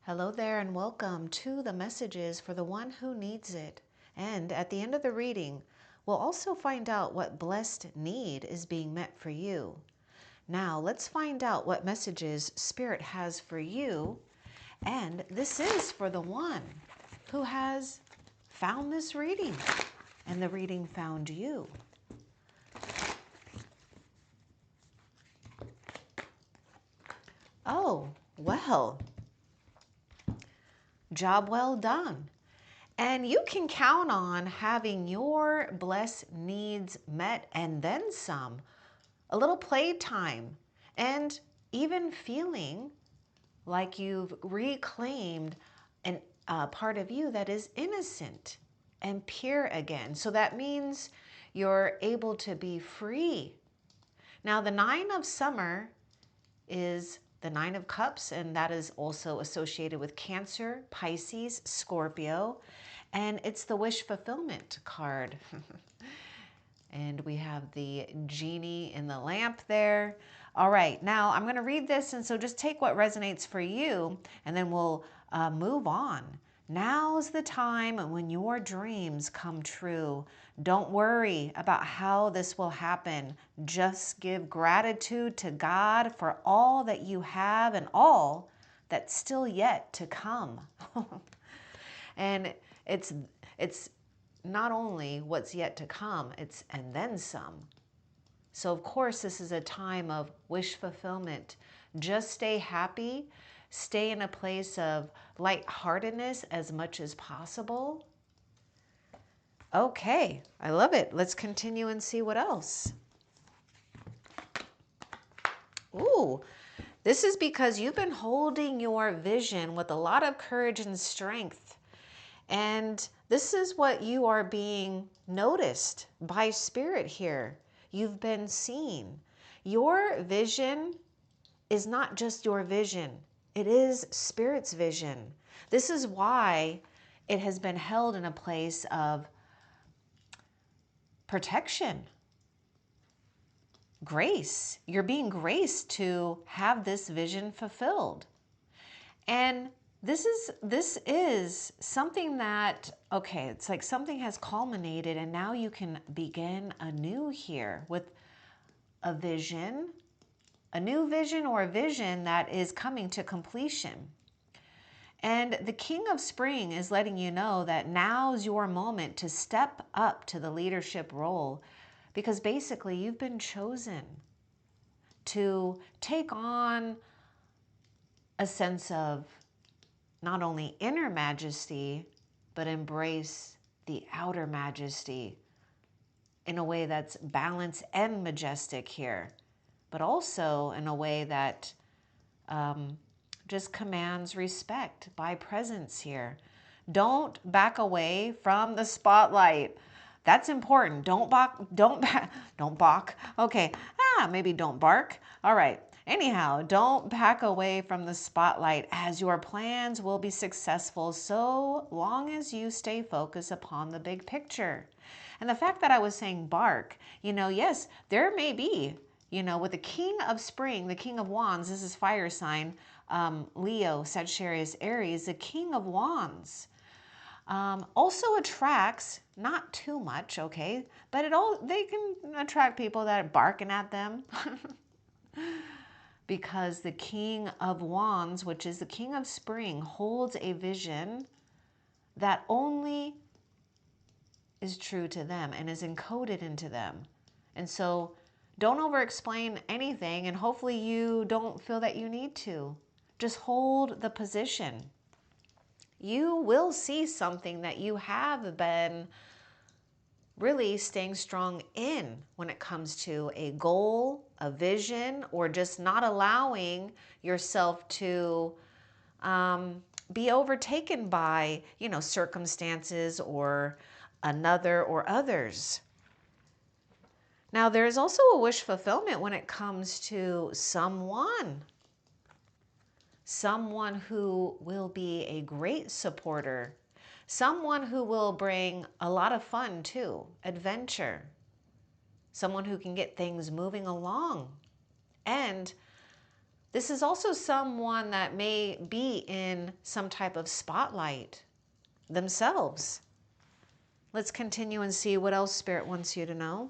Hello there and welcome to the messages for the one who needs it. And at the end of the reading, we'll also find out what blessed need is being met for you. Now let's find out what messages Spirit has for you. And this is for the one who has found this reading and the reading found you. Oh, well. Job well done. And you can count on having your blessed needs met and then some. A little playtime and even feeling like you've reclaimed a part of you that is innocent and pure again. So that means you're able to be free. Now, the 9 of summer is the 9 of Cups, and that is also associated with Cancer, Pisces, Scorpio, and it's the wish fulfillment card. And we have the genie in the lamp there. All right, now I'm going to read this, and so just take what resonates for you, and then we'll move on. Now's the time when your dreams come true. Don't worry about how this will happen. Just give gratitude to God for all that you have and all that's still yet to come. And it's not only what's yet to come, it's and then some. So of course, this is a time of wish fulfillment. Just stay happy, stay in a place of lightheartedness as much as possible. Okay, I love it. Let's continue and see what else. Ooh, this is because you've been holding your vision with a lot of courage and strength. And this is what you are being noticed by Spirit here. You've been seen. Your vision is not just your vision. It is Spirit's vision. This is why it has been held in a place of protection, grace. You're being graced to have this vision fulfilled. And this is something that, okay, it's like something has culminated and now you can begin anew here with a vision, a new vision or a vision that is coming to completion. And the King of Spring is letting you know that now's your moment to step up to the leadership role, because basically you've been chosen to take on a sense of not only inner majesty, but embrace the outer majesty in a way that's balanced and majestic here, but also in a way that just commands respect by presence here. Don't back away from the spotlight. That's important. Don't balk, don't balk. Okay, maybe don't bark. All right. Anyhow, don't back away from the spotlight, as your plans will be successful so long as you stay focused upon the big picture. And the fact that I was saying bark, yes, there may be, with the King of Spring, the King of Wands, this is fire sign, Leo, Sagittarius, Aries, the King of Wands. Also attracts, not too much, okay, but they can attract people that are barking at them. Because the King of Wands, which is the King of Spring, holds a vision that only is true to them and is encoded into them. And so don't over-explain anything, and hopefully you don't feel that you need to. Just hold the position. You will see something that you have been really staying strong in when it comes to a goal, a vision, or just not allowing yourself to be overtaken by, circumstances or another or others. Now, there is also a wish fulfillment when it comes to someone who will be a great supporter, someone who will bring a lot of fun too, adventure, someone who can get things moving along. And This is also someone that may be in some type of spotlight themselves. Let's continue and see what else Spirit wants you to know.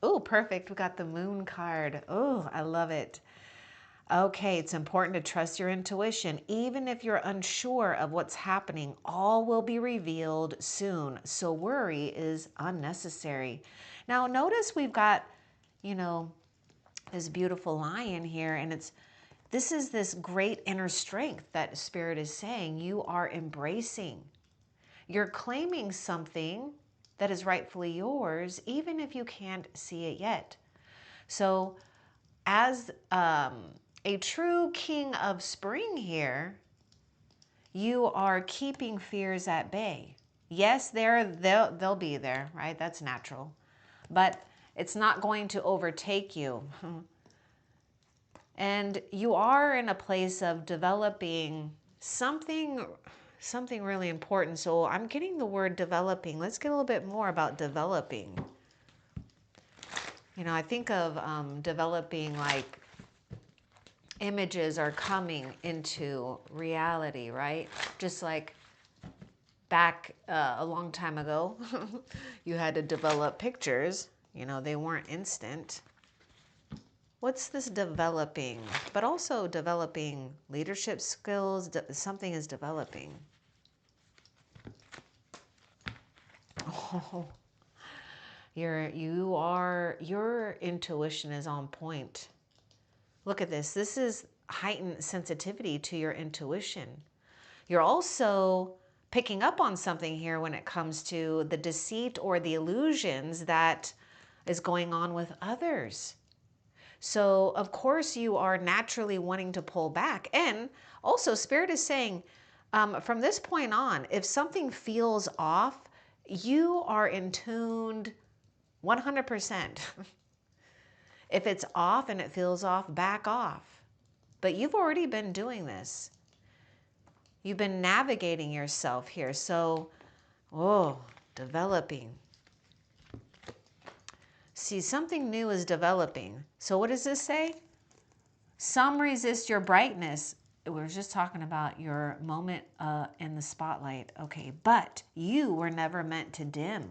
Oh, perfect. We got the Moon card. Oh, I love it. Okay, it's important to trust your intuition. Even if you're unsure of what's happening, all will be revealed soon. So worry is unnecessary. Now, notice we've got, you know, this beautiful lion here, and this is this great inner strength that Spirit is saying you are embracing. You're claiming something that is rightfully yours, even if you can't see it yet. So as a true king of spring here, you are keeping fears at bay. Yes, they'll be there, right? That's natural. But it's not going to overtake you. And you are in a place of developing something really important. So I'm getting the word developing. Let's get a little bit more about developing. You know, I think of developing, like images are coming into reality, right? Just like back a long time ago, you had to develop pictures. You know, they weren't instant. What's this developing? But also developing leadership skills. Something is developing. Oh, your intuition is on point. Look at this. This is heightened sensitivity to your intuition. You're also picking up on something here when it comes to the deceit or the illusions that is going on with others. So, of course, you are naturally wanting to pull back. And also, Spirit is saying, from this point on, if something feels off, you are in tuned 100%. If it's off and it feels off, back off. But you've already been doing this. You've been navigating yourself here. So, developing. See, something new is developing. So what does this say? Some resist your brightness. We were just talking about your moment in the spotlight. Okay, but you were never meant to dim.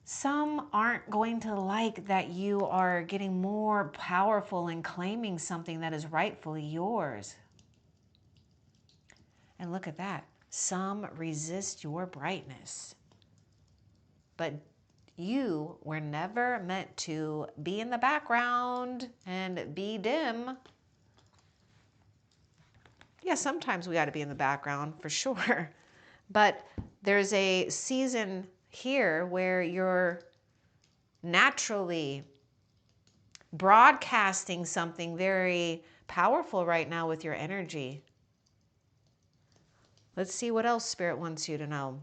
Some aren't going to like that you are getting more powerful and claiming something that is rightfully yours. And look at that. Some resist your brightness. But you were never meant to be in the background and be dim. Yeah, sometimes we got to be in the background for sure. But there's a season here where you're naturally broadcasting something very powerful right now with your energy. Let's see what else Spirit wants you to know.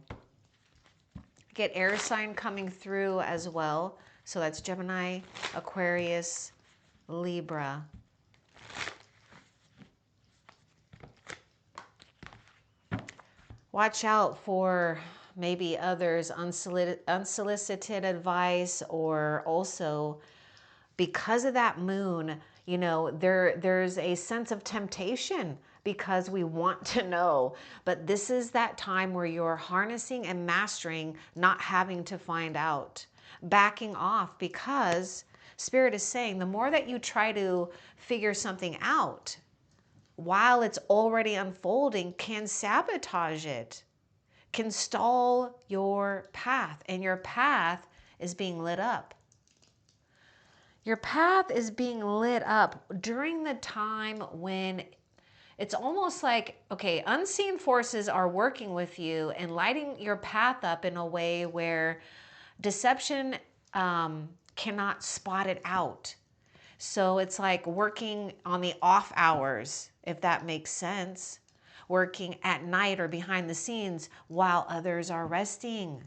Get air sign coming through as well. So that's Gemini, Aquarius, Libra. Watch out for maybe others' unsolicited advice, or also because of that moon, you know, there's a sense of temptation because we want to know. But this is that time where you're harnessing and mastering not having to find out, backing off, because Spirit is saying the more that you try to figure something out while it's already unfolding can sabotage it, can stall your path, and your path is being lit up. Your path is being lit up during the time when it's almost like, okay, unseen forces are working with you and lighting your path up in a way where deception cannot spot it out. So it's like working on the off hours, if that makes sense. Working at night or behind the scenes while others are resting,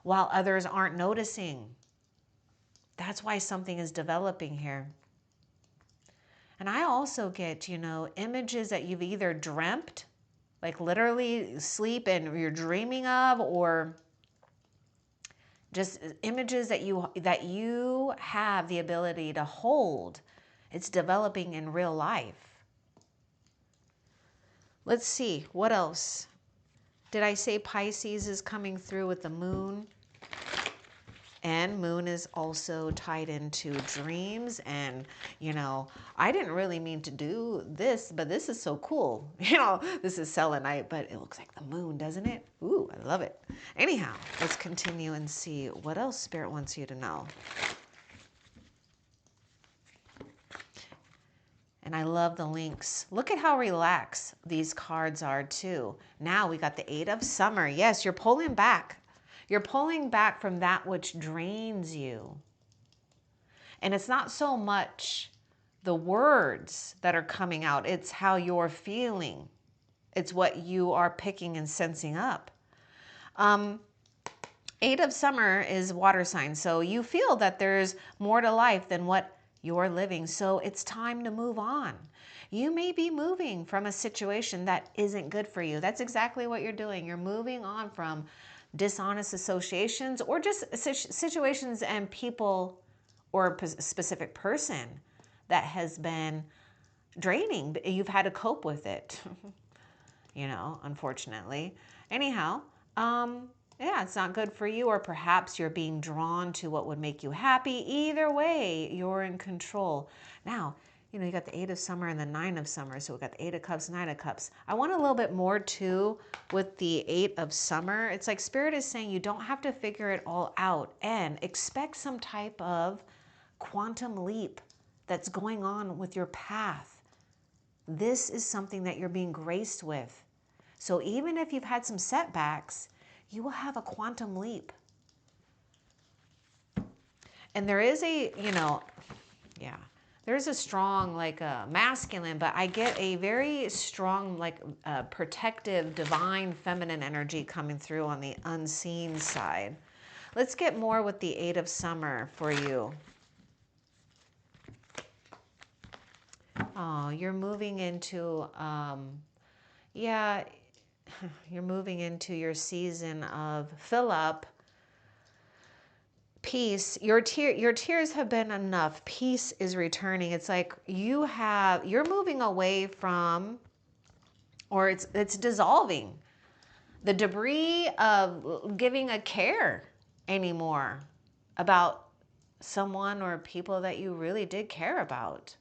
while others aren't noticing. That's why something is developing here. And I also get, you know, images that you've either dreamt, like literally sleep and you're dreaming of, or just images that you have the ability to hold. It's developing in real life. Let's see, what else? Did I say Pisces is coming through with the moon? And moon is also tied into dreams. And, I didn't really mean to do this, but this is so cool. This is selenite, but it looks like the moon, doesn't it? Ooh, I love it. Anyhow, let's continue and see what else Spirit wants you to know. And I love the links. Look at how relaxed these cards are too. Now we got the 8 of Summer. Yes, you're pulling back. You're pulling back from that which drains you. And it's not so much the words that are coming out. It's how you're feeling. It's what you are picking and sensing up. 8 of Summer is water sign. So you feel that there's more to life than what you're living. So it's time to move on. You may be moving from a situation that isn't good for you. That's exactly what you're doing. You're moving on from dishonest associations or just situations and people or a specific person that has been draining. You've had to cope with it, unfortunately. Anyhow, yeah, it's not good for you, or perhaps you're being drawn to what would make you happy. Either way, you're in control. Now, you got the 8 of Summer and the 9 of Summer. So we got the 8 of Cups, 9 of Cups. I want a little bit more too with the 8 of Summer. It's like Spirit is saying you don't have to figure it all out, and expect some type of quantum leap that's going on with your path. This is something that you're being graced with. So even if you've had some setbacks, you will have a quantum leap. And there is a, there's a strong, masculine, but I get a very strong, protective, divine, feminine energy coming through on the unseen side. Let's get more with the 8 of Summer for you. Oh, you're moving into, you're moving into your season of fill up. Peace, your tears have been enough. Peace is returning. It's like you're moving away from, or it's dissolving the debris of giving a care anymore about someone or people that you really did care about.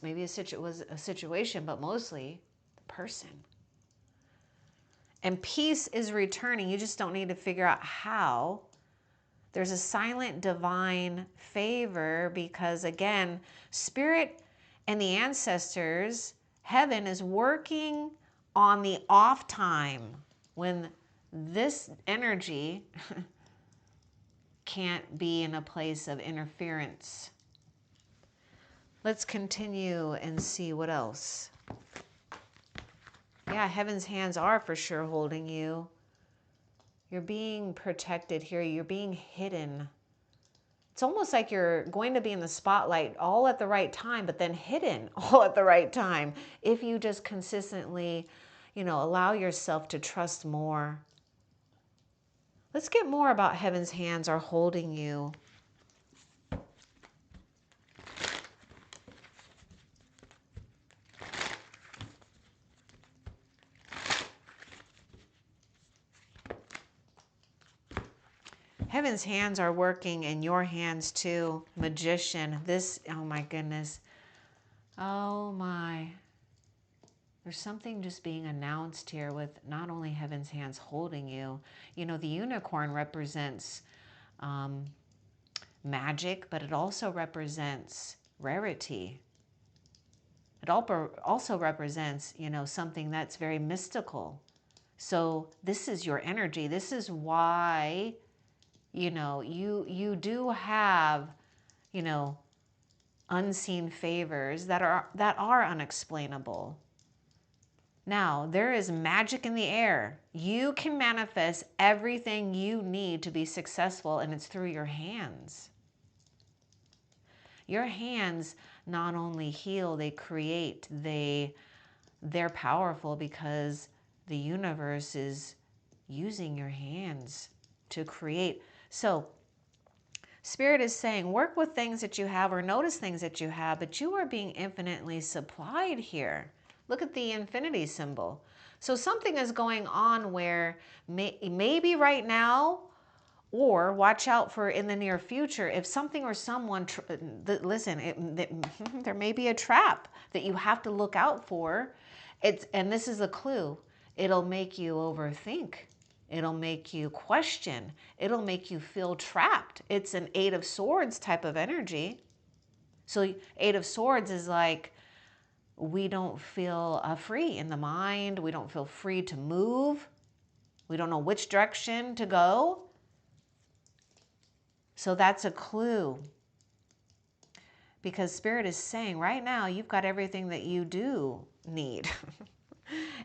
Maybe was a situation, but mostly the person. And peace is returning. You just don't need to figure out how. There's a silent divine favor because, again, Spirit and the ancestors, heaven is working on the off time when this energy can't be in a place of interference. Let's continue and see what else. Yeah, heaven's hands are for sure holding you. You're being protected here. You're being hidden. It's almost like you're going to be in the spotlight all at the right time, but then hidden all at the right time. If you just consistently, allow yourself to trust more. Let's get more about heaven's hands are holding you. Heaven's hands are working in your hands too. Magician. This, oh my goodness. Oh my. There's something just being announced here with not only heaven's hands holding you. The unicorn represents magic, but it also represents rarity. It also represents, something that's very mystical. So this is your energy. This is why you do have, unseen favors that are unexplainable. Now, there is magic in the air. You can manifest everything you need to be successful, and it's through your hands. Your hands not only heal, they create, they're powerful because the universe is using your hands to create So Spirit is saying, work with things that you have or notice things that you have, but you are being infinitely supplied here. Look at the infinity symbol. So something is going on where maybe right now, or watch out for in the near future, if something or someone, listen, there may be a trap that you have to look out for. And this is a clue. It'll make you overthink. It'll make you question. It'll make you feel trapped. It's an Eight of Swords type of energy. So Eight of Swords is like, we don't feel free in the mind. We don't feel free to move. We don't know which direction to go. So that's a clue. Because Spirit is saying right now, you've got everything that you do need.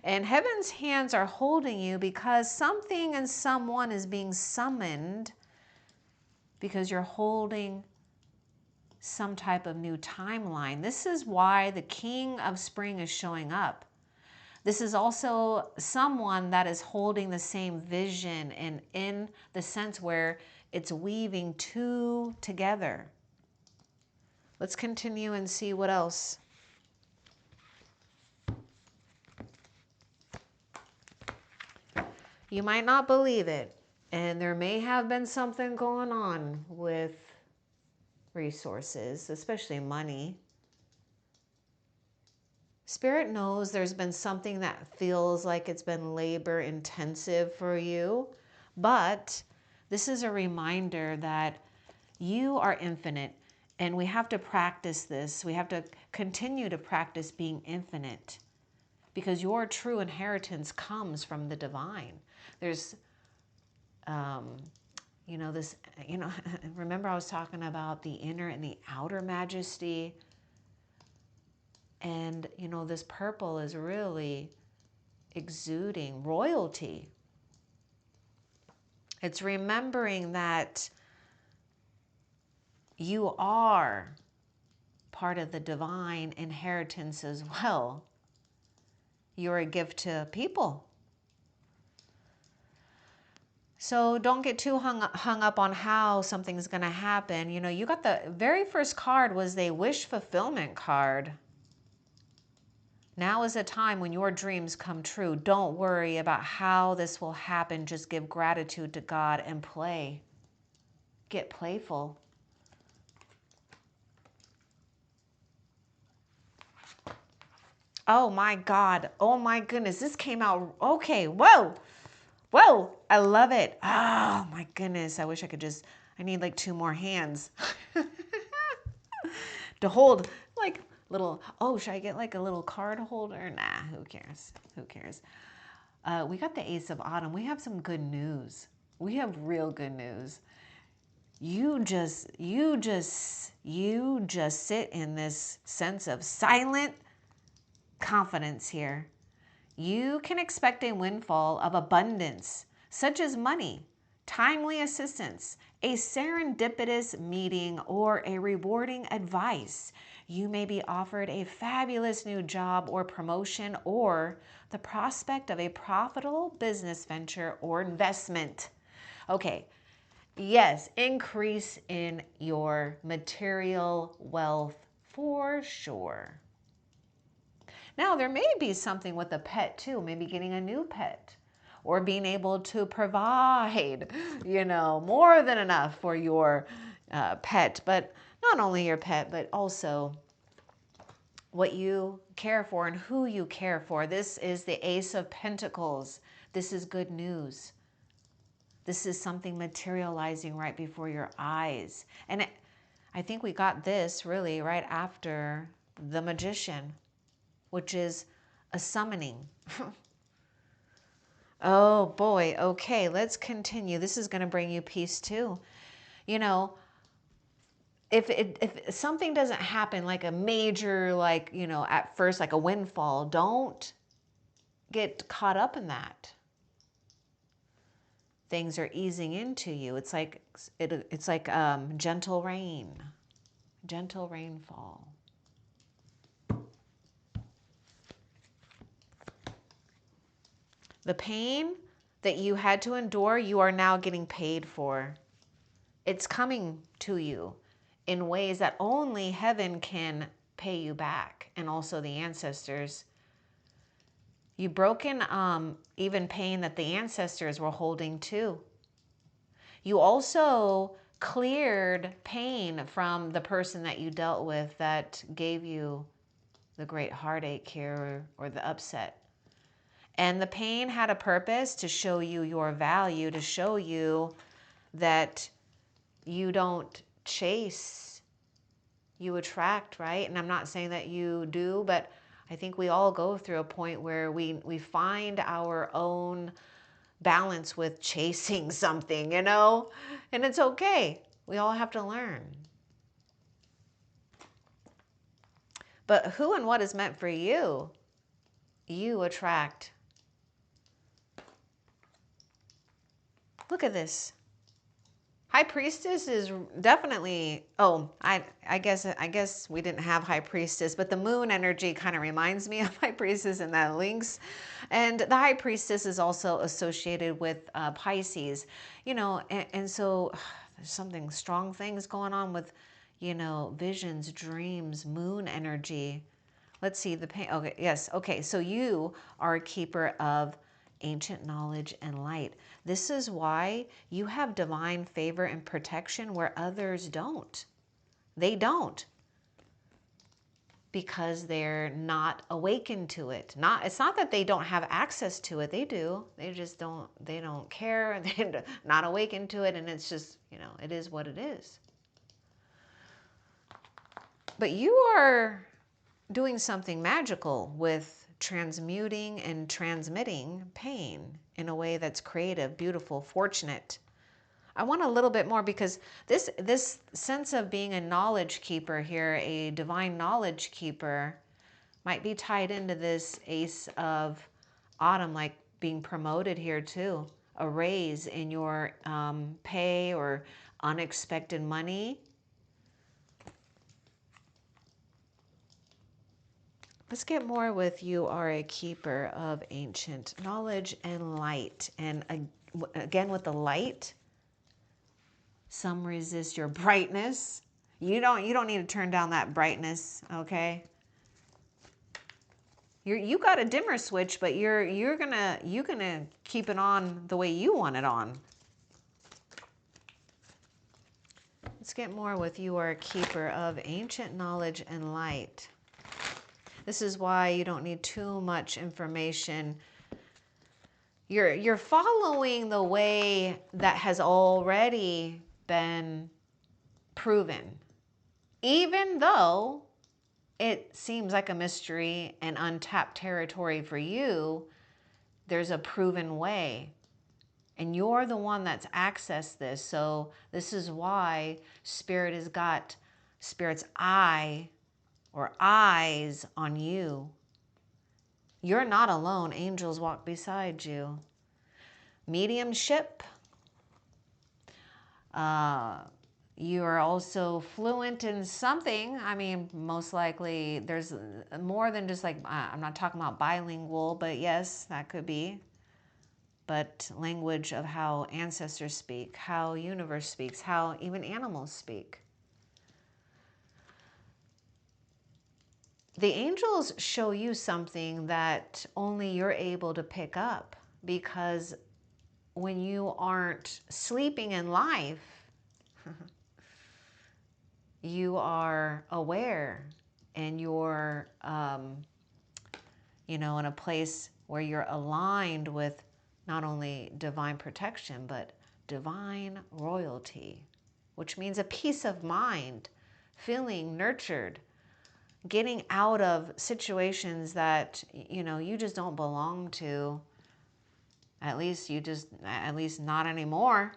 And heaven's hands are holding you because something and someone is being summoned because you're holding some type of new timeline. This is why the King of Spring is showing up. This is also someone that is holding the same vision, and in the sense where it's weaving two together. Let's continue and see what else. You might not believe it, and there may have been something going on with resources, especially money. Spirit knows there's been something that feels like it's been labor intensive for you, but this is a reminder that you are infinite, and we have to practice this. We have to continue to practice being infinite, because your true inheritance comes from the divine. There's, remember I was talking about the inner and the outer majesty. And, this purple is really exuding royalty. It's remembering that you are part of the divine inheritance as well. You're a gift to people. So don't get too hung up on how something's going to happen. You got the very first card was the wish fulfillment card. Now is a time when your dreams come true. Don't worry about how this will happen. Just give gratitude to God and play. Get playful. Oh my God. Oh my goodness. This came out. Okay. Whoa. Whoa. I love it. Oh my goodness. I wish I could I need like 2 more hands to hold like little, should I get like a little card holder? Nah, who cares? Who cares? We got the Ace of Autumn. We have some good news. We have real good news. You just sit in this sense of silent confidence here. You can expect a windfall of abundance, such as money, timely assistance, a serendipitous meeting, or a rewarding advice. You may be offered a fabulous new job or promotion, or the prospect of a profitable business venture or investment. Okay, yes, increase in your material wealth for sure. Now, there may be something with a pet too, maybe getting a new pet or being able to provide, more than enough for your pet, but not only your pet, but also what you care for and who you care for. This is the Ace of Pentacles. This is good news. This is something materializing right before your eyes. And I think we got this really right after the Magician, which is a summoning. Oh boy, okay, let's continue. This is going to bring you peace too. If something doesn't happen like a major, at first, like a windfall, don't get caught up in that. Things are easing into you. It's like gentle rain, gentle rainfall. The pain that you had to endure, you are now getting paid for. it's coming to you in ways that only heaven can pay you back, and also the ancestors. You've broken even pain that the ancestors were holding too. You also cleared pain from the person that you dealt with that gave you the great heartache here, or the upset. And the pain had a purpose to show you your value, to show you that you don't chase, you attract, right? And I'm not saying that you do, but I think we all go through a point where we find our own balance with chasing something, you know? And it's okay. We all have to learn. But who and what is meant for you, you attract. Look at this. High Priestess is definitely, oh, I guess we didn't have High Priestess, but the moon energy kind of reminds me of High Priestess, and that links. And the High Priestess is also associated with Pisces, you know, and so there's something, strong things going on with, you know, visions, dreams, moon energy. Let's see the pain. Okay, yes. Okay, so you are a keeper of ancient knowledge and light. This is why you have divine favor and protection where others don't. They don't, because they're not awakened to it. It's not that they don't have access to it. They do. They just don't. They don't care. They're not awakened to it, and it's just, you know, it is what it is. But you are doing something magical with transmuting and transmitting pain in a way that's creative, beautiful, fortunate. I want a little bit more, because this sense of being a knowledge keeper here, a divine knowledge keeper, might be tied into this Ace of Autumn, like being promoted here too, a raise in your pay or unexpected money. Let's get more with you are a keeper of ancient knowledge and light. And again, with the light, some resist your brightness. You don't need to turn down that brightness, okay? You got a dimmer switch, but you're gonna keep it on the way you want it on. Let's get more with you are a keeper of ancient knowledge and light. This is why you don't need too much information. You're following the way that has already been proven. Even though it seems like a mystery and untapped territory for you, there's a proven way. And you're the one that's accessed this. So this is why Spirit has got Spirit's eye or eyes on you. You're not alone. Angels walk beside you. Mediumship. You are also fluent in something. I mean, most likely there's more than just like, I'm not talking about bilingual, but yes, that could be. But language of how ancestors speak, how universe speaks, how even animals speak. The angels show you something that only you're able to pick up, because when you aren't sleeping in life, you are aware, and you're, you know, in a place where you're aligned with not only divine protection, but divine royalty, which means a peace of mind, feeling nurtured, getting out of situations that, you know, you just don't belong to. At least not anymore.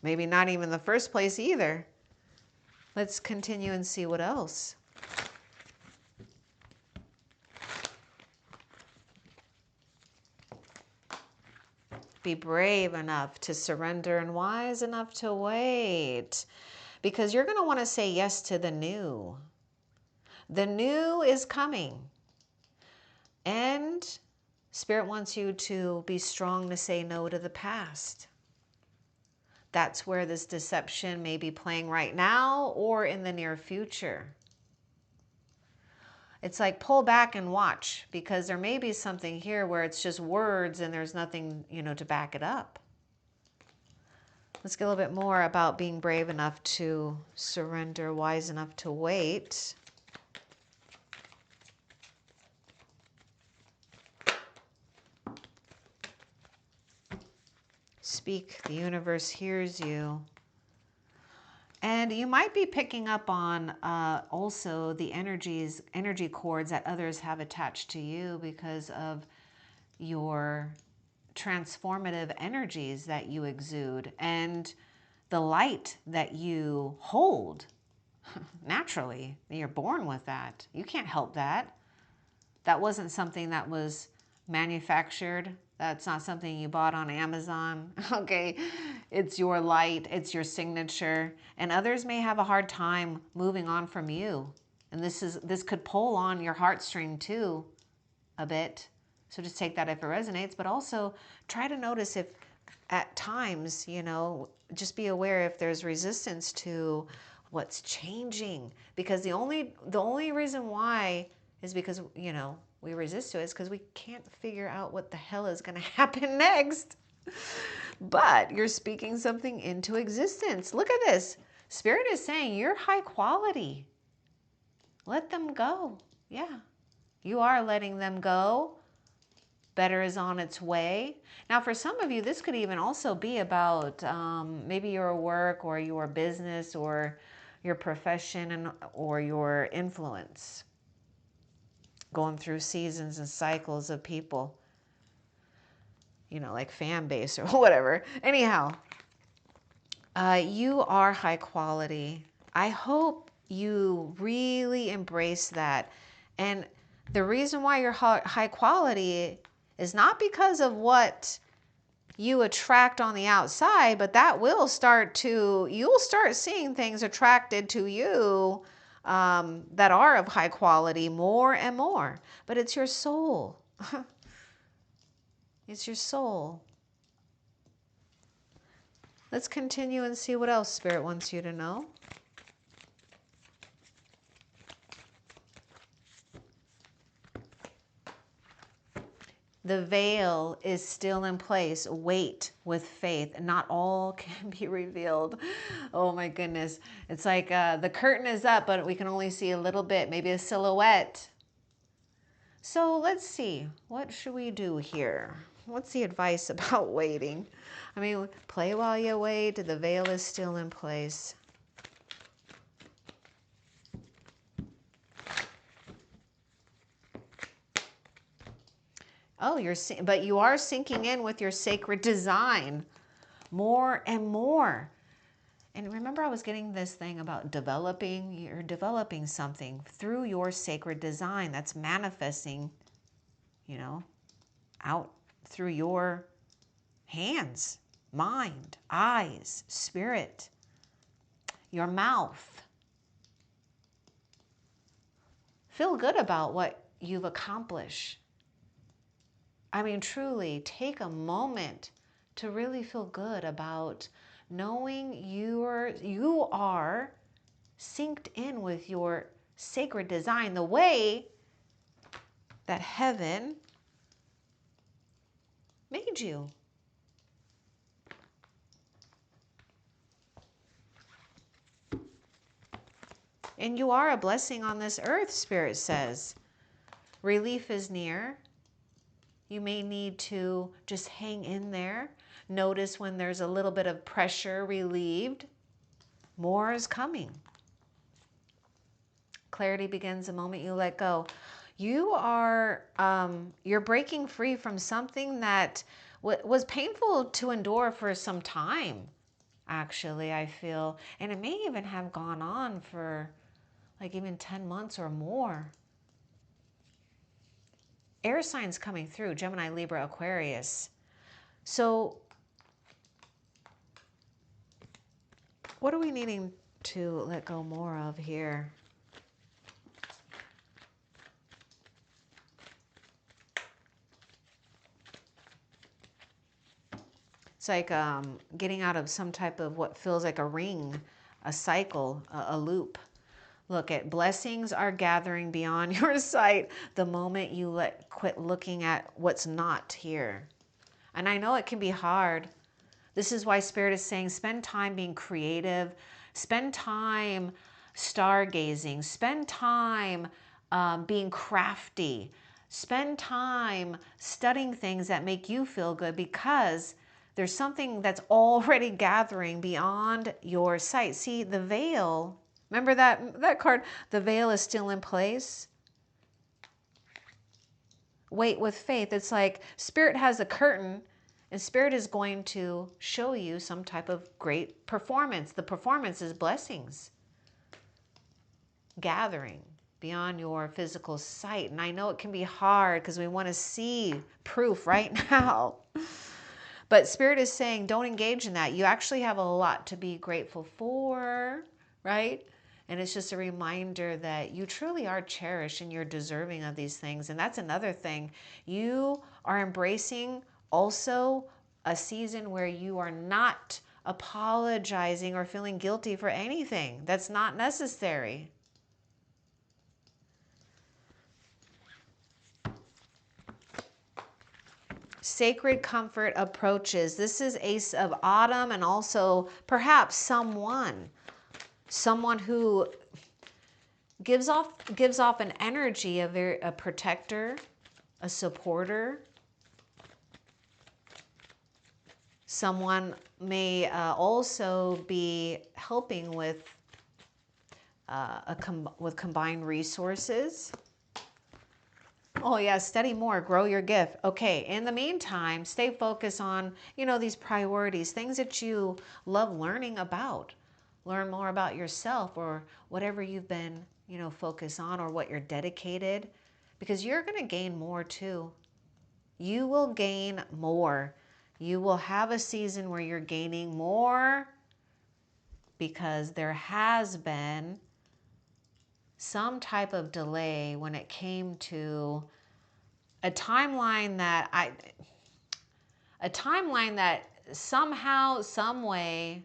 Maybe not even the first place either. Let's continue and see what else. Be brave enough to surrender and wise enough to wait, because you're going to want to say yes to the new. The new is coming. And Spirit wants you to be strong to say no to the past. That's where this deception may be playing right now or in the near future. It's like pull back and watch, because there may be something here where it's just words and there's nothing, to back it up. Let's get a little bit more about being brave enough to surrender, wise enough to wait. Speak, the universe hears you. And you might be picking up on also the energy cords that others have attached to you because of your transformative energies that you exude and the light that you hold. Naturally, you're born with that. You can't help that. That wasn't something that was manufactured. That's not something you bought on Amazon. Okay, it's your light, it's your signature, and others may have a hard time moving on from you. And this could pull on your heartstring too a bit. So just take that if it resonates, but also try to notice if at times, just be aware if there's resistance to what's changing, because the only reason why is because, we resist to it is because we can't figure out what the hell is going to happen next. But you're speaking something into existence. Look at this. Spirit is saying you're high quality. Let them go. Yeah, you are letting them go. Better is on its way. Now, for some of you, this could even also be about maybe your work or your business or your profession or your influence. Going through seasons and cycles of people, like fan base or whatever. Anyhow, you are high quality. I hope you really embrace that. And the reason why you're high quality is not because of what you attract on the outside, but that will you'll start seeing things attracted to you that are of high quality more and more. But it's your soul. It's your soul. Let's continue and see what else Spirit wants you to know. The veil is still in place. Wait with faith. Not all can be revealed. Oh my goodness. It's like the curtain is up, but we can only see a little bit, maybe a silhouette. So let's see. What should we do here? What's the advice about waiting? I mean, play while you wait. The veil is still in place. Oh, but you are sinking in with your sacred design more and more. And remember, I was getting this thing about developing. You're developing something through your sacred design that's manifesting, out through your hands, mind, eyes, spirit, your mouth. Feel good about what you've accomplished. I mean, truly take a moment to really feel good about knowing you are synced in with your sacred design, the way that heaven made you. And you are a blessing on this earth, Spirit says. Relief is near. You may need to just hang in there. Notice when there's a little bit of pressure relieved. More is coming. Clarity begins the moment you let go. You're breaking free from something that was painful to endure for some time, actually, I feel. And it may even have gone on for like even 10 months or more. Air signs coming through, Gemini, Libra, Aquarius. So what are we needing to let go more of here? It's like getting out of some type of what feels like a ring, a cycle, a loop. Look, at blessings are gathering beyond your sight the moment you quit looking at what's not here. And I know it can be hard. This is why Spirit is saying spend time being creative, spend time stargazing, spend time being crafty, spend time studying things that make you feel good, because there's something that's already gathering beyond your sight. See, the veil, remember that card? The veil is still in place. Wait with faith. It's like Spirit has a curtain, and Spirit is going to show you some type of great performance. The performance is blessings gathering beyond your physical sight. And I know it can be hard because we want to see proof right now. But Spirit is saying, don't engage in that. You actually have a lot to be grateful for, right? And it's just a reminder that you truly are cherished and you're deserving of these things. And that's another thing. You are embracing also a season where you are not apologizing or feeling guilty for anything. That's not necessary. Sacred comfort approaches. This is Ace of Autumn, and also perhaps someone who gives off an energy of a protector, a supporter. Someone may also be helping with with combined resources. Oh yeah, study more, grow your gift. Okay, in the meantime, stay focused on, these priorities, things that you love learning about. Learn more about yourself or whatever you've been, focused on, or what you're dedicated, because you're going to gain more too. You will gain more. You will have a season where you're gaining more because there has been some type of delay when it came to a timeline that somehow, some way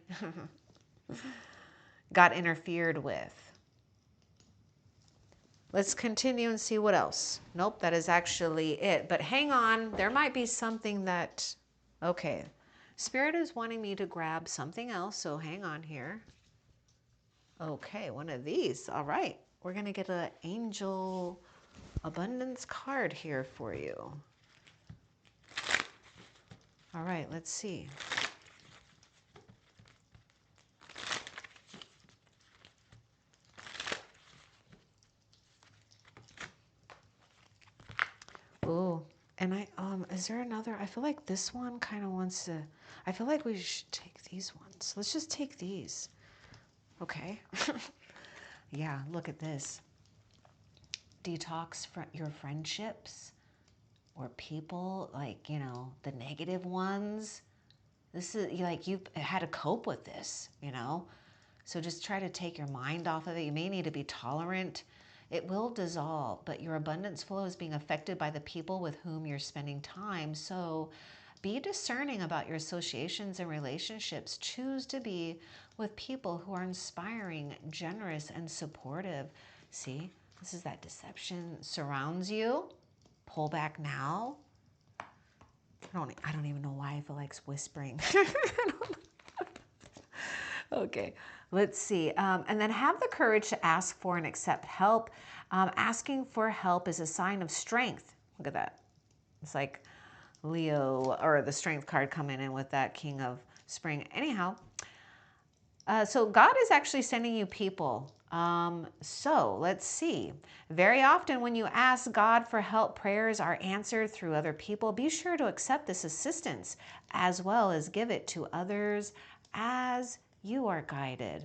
got interfered with. Let's continue and see what else. Nope, that is actually it. But hang on, there might be something that, okay. Spirit is wanting me to grab something else, so hang on here. Okay, one of these. All right, we're going to get an angel abundance card here for you. All right, let's see. Oh, and is there another? I feel like this one kind of wants to, I feel like we should take these ones. Let's just take these. Okay. Yeah, look at this. Detox your friendships or people, like, the negative ones. This is like you've had to cope with this, So just try to take your mind off of it. You may need to be tolerant. It will dissolve, but your abundance flow is being affected by the people with whom you're spending time. So be discerning about your associations and relationships. Choose to be with people who are inspiring, generous, and supportive. See, this is that deception surrounds you. Pull back now. I don't even know why I feel like whispering. Okay, let's see. And then have the courage to ask for and accept help. Asking for help is a sign of strength. Look at that. It's like Leo, or the strength card coming in with that King of Spring. Anyhow, so God is actually sending you people. So let's see. Very often when you ask God for help, prayers are answered through other people. Be sure to accept this assistance as well as give it to others as you are guided.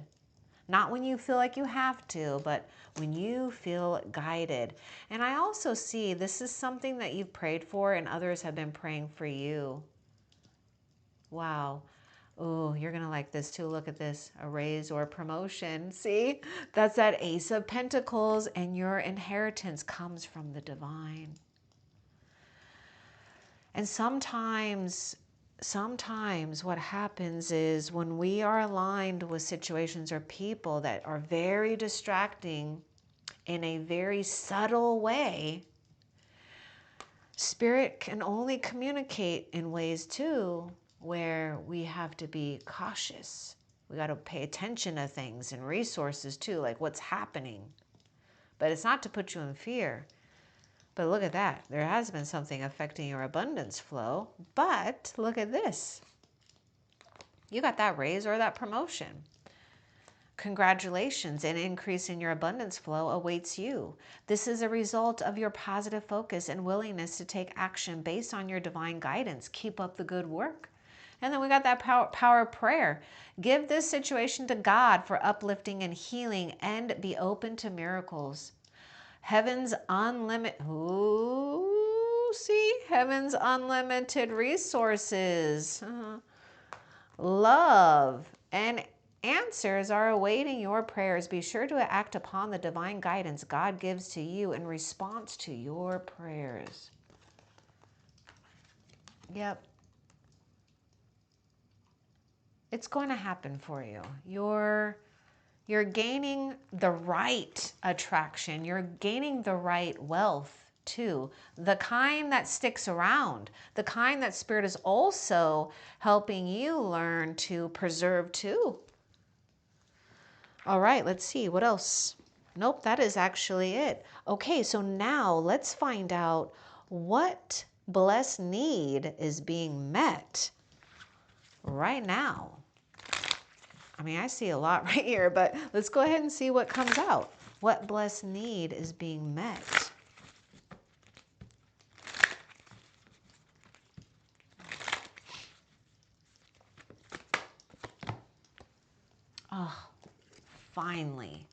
Not when you feel like you have to, but when you feel guided. And I also see this is something that you've prayed for and others have been praying for you. Wow. Oh, you're going to like this too. Look at this, a raise or a promotion. See, that's that Ace of Pentacles, and your inheritance comes from the divine. And sometimes sometimes what happens is when we are aligned with situations or people that are very distracting in a very subtle way, Spirit can only communicate in ways too where we have to be cautious. We got to pay attention to things and resources too, like what's happening. But it's not to put you in fear. But look at that. There has been something affecting your abundance flow. But look at this. You got that raise or that promotion. Congratulations, an increase in your abundance flow awaits you. This is a result of your positive focus and willingness to take action based on your divine guidance. Keep up the good work. And then we got that power of prayer. Give this situation to God for uplifting and healing, and be open to miracles. Heaven's unlimited, heaven's unlimited resources, love, and answers are awaiting your prayers. Be sure to act upon the divine guidance God gives to you in response to your prayers. Yep. It's going to happen for you. You're gaining the right attraction. You're gaining the right wealth too. The kind that sticks around. The kind that Spirit is also helping you learn to preserve too. All right, let's see. What else? Nope, that is actually it. Okay, so now let's find out what blessed need is being met right now. I mean, I see a lot right here, but let's go ahead and see what comes out. What blessed need is being met? Oh, finally.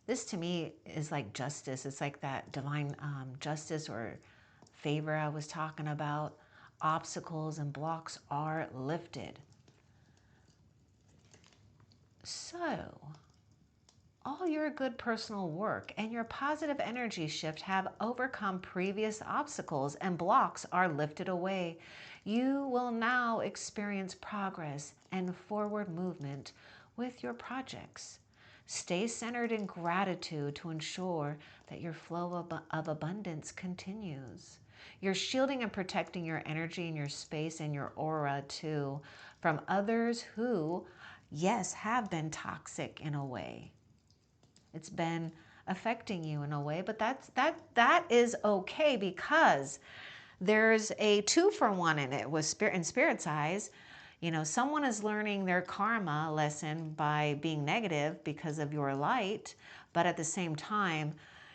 This to me is like justice. It's like that divine justice or favor I was talking about. Obstacles and blocks are lifted. So, all your good personal work and your positive energy shift have overcome previous obstacles, and blocks are lifted away. You will now experience progress and forward movement with your projects. Stay centered in gratitude to ensure that your flow of abundance continues. You're shielding and protecting your energy and your space and your aura too from others who, yes, have been toxic in a way. It's been affecting you in a way, but that is okay, because there's a 2-for-1 in it with spirit and Spirit's eyes. You know, someone is learning their karma lesson by being negative because of your light, but at the same time,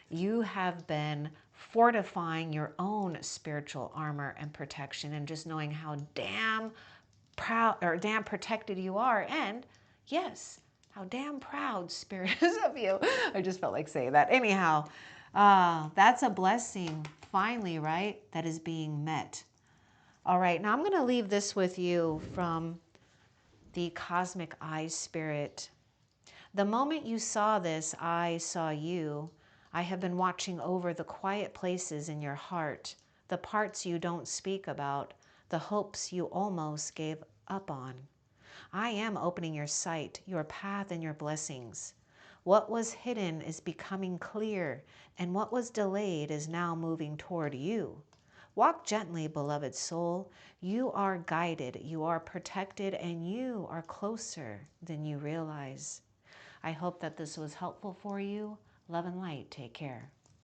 you have been fortifying your own spiritual armor and protection, and just knowing how damn proud or damn protected you are. And yes, how damn proud Spirit is of you. I just felt like saying that. Anyhow, that's a blessing, finally, right? That is being met. All right, now I'm going to leave this with you from the Cosmic Eye Spirit. The moment you saw this, I saw you. I have been watching over the quiet places in your heart, the parts you don't speak about, the hopes you almost gave up on. I am opening your sight, your path, and your blessings. What was hidden is becoming clear, and what was delayed is now moving toward you. Walk gently, beloved soul. You are guided, you are protected, and you are closer than you realize. I hope that this was helpful for you. Love and light. Take care.